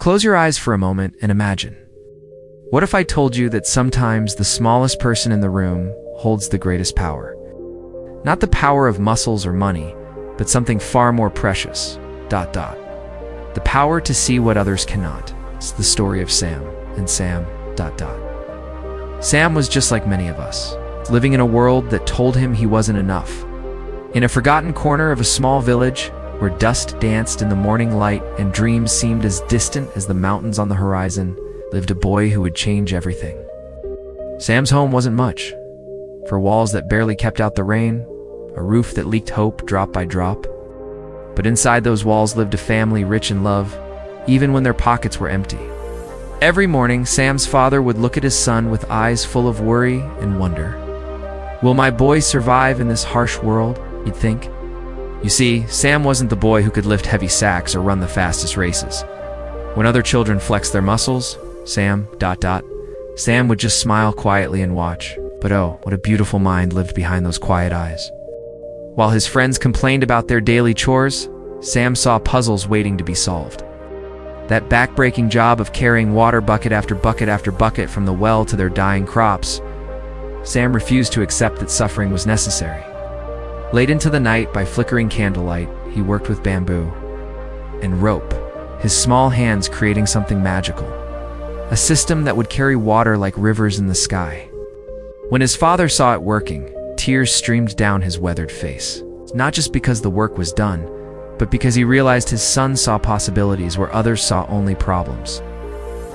Close your eyes for a moment and imagine. What if I told you that sometimes the smallest person in the room holds the greatest power? Not the power of muscles or money, but something far more precious. The power to see what others cannot. It's the story of Sam, and Sam... Sam was just like many of us, living in a world that told him he wasn't enough. In a forgotten corner of a small village, where dust danced in the morning light and dreams seemed as distant as the mountains on the horizon, lived a boy who would change everything. Sam's home wasn't much. For walls that barely kept out the rain, a roof that leaked hope drop by drop. But inside those walls lived a family rich in love, even when their pockets were empty. Every morning, Sam's father would look at his son with eyes full of worry and wonder. Will my boy survive in this harsh world, he'd think. You see, Sam wasn't the boy who could lift heavy sacks or run the fastest races. When other children flexed their muscles, Sam would just smile quietly and watch. But oh, what a beautiful mind lived behind those quiet eyes. While his friends complained about their daily chores, Sam saw puzzles waiting to be solved. That back-breaking job of carrying water bucket after bucket after bucket from the well to their dying crops, Sam refused to accept that suffering was necessary. Late into the night, by flickering candlelight, he worked with bamboo and rope, his small hands creating something magical. A system that would carry water like rivers in the sky. When his father saw it working, tears streamed down his weathered face. Not just because the work was done, but because he realized his son saw possibilities where others saw only problems.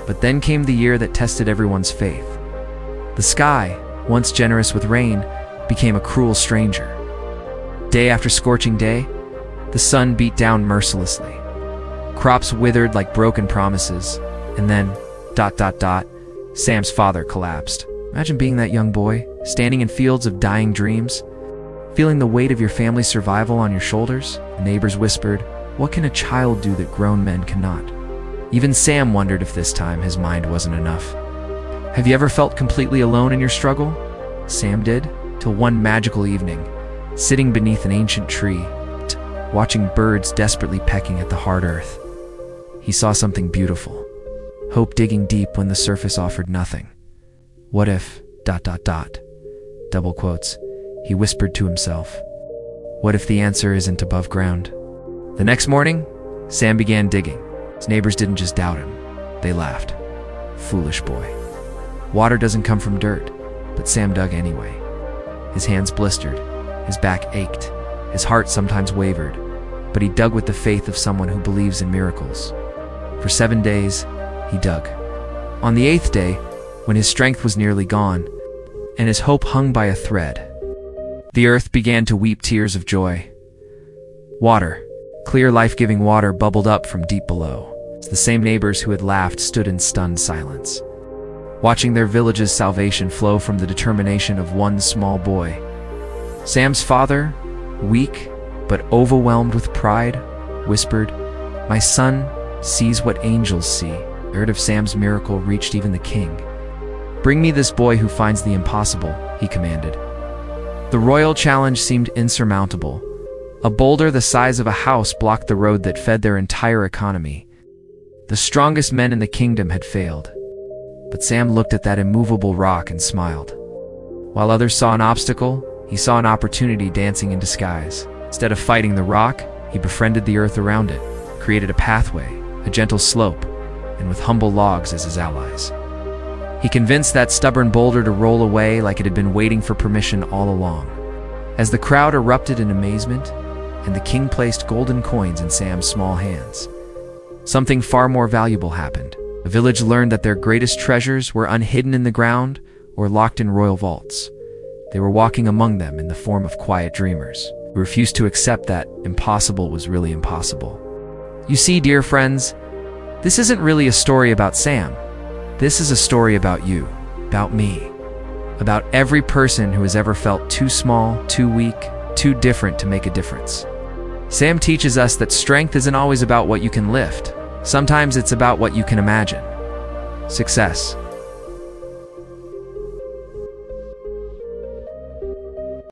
But then came the year that tested everyone's faith. The sky, once generous with rain, became a cruel stranger. Day after scorching day, the sun beat down mercilessly. Crops withered like broken promises, and then... Sam's father collapsed. Imagine being that young boy, standing in fields of dying dreams, feeling the weight of your family's survival on your shoulders. The neighbors whispered, "What can a child do that grown men cannot?" Even Sam wondered if this time his mind wasn't enough. Have you ever felt completely alone in your struggle? Sam did, till one magical evening, sitting beneath an ancient tree, watching birds desperately pecking at the hard earth. He saw something beautiful. Hope digging deep when the surface offered nothing. What if... double quotes, he whispered to himself. What if the answer isn't above ground? The next morning, Sam began digging. His neighbors didn't just doubt him, they laughed. Foolish boy. Water doesn't come from dirt, but Sam dug anyway. His hands blistered, his back ached, his heart sometimes wavered, but he dug with the faith of someone who believes in miracles. For 7 days, he dug. On the 8th day, when his strength was nearly gone, and his hope hung by a thread, the earth began to weep tears of joy. Water, clear life-giving water, bubbled up from deep below. The same neighbors who had laughed stood in stunned silence, watching their village's salvation flow from the determination of one small boy. Sam's father, weak but overwhelmed with pride, whispered, "My son sees what angels see." The word of Sam's miracle reached even the king. "Bring me this boy who finds the impossible," he commanded. The royal challenge seemed insurmountable. A boulder the size of a house blocked the road that fed their entire economy. The strongest men in the kingdom had failed. But Sam looked at that immovable rock and smiled. While others saw an obstacle, he saw an opportunity dancing in disguise. Instead of fighting the rock, he befriended the earth around it, created a pathway, a gentle slope, and with humble logs as his allies. He convinced that stubborn boulder to roll away like it had been waiting for permission all along. As the crowd erupted in amazement, and the king placed golden coins in Sam's small hands, something far more valuable happened. The village learned that their greatest treasures were unhidden in the ground or locked in royal vaults. They were walking among them in the form of quiet dreamers who refused to accept that impossible was really impossible. You see, dear friends, this isn't really a story about Sam. This is a story about you, about me, about every person who has ever felt too small, too weak, too different to make a difference. Sam teaches us that strength isn't always about what you can lift. Sometimes it's about what you can imagine. Success,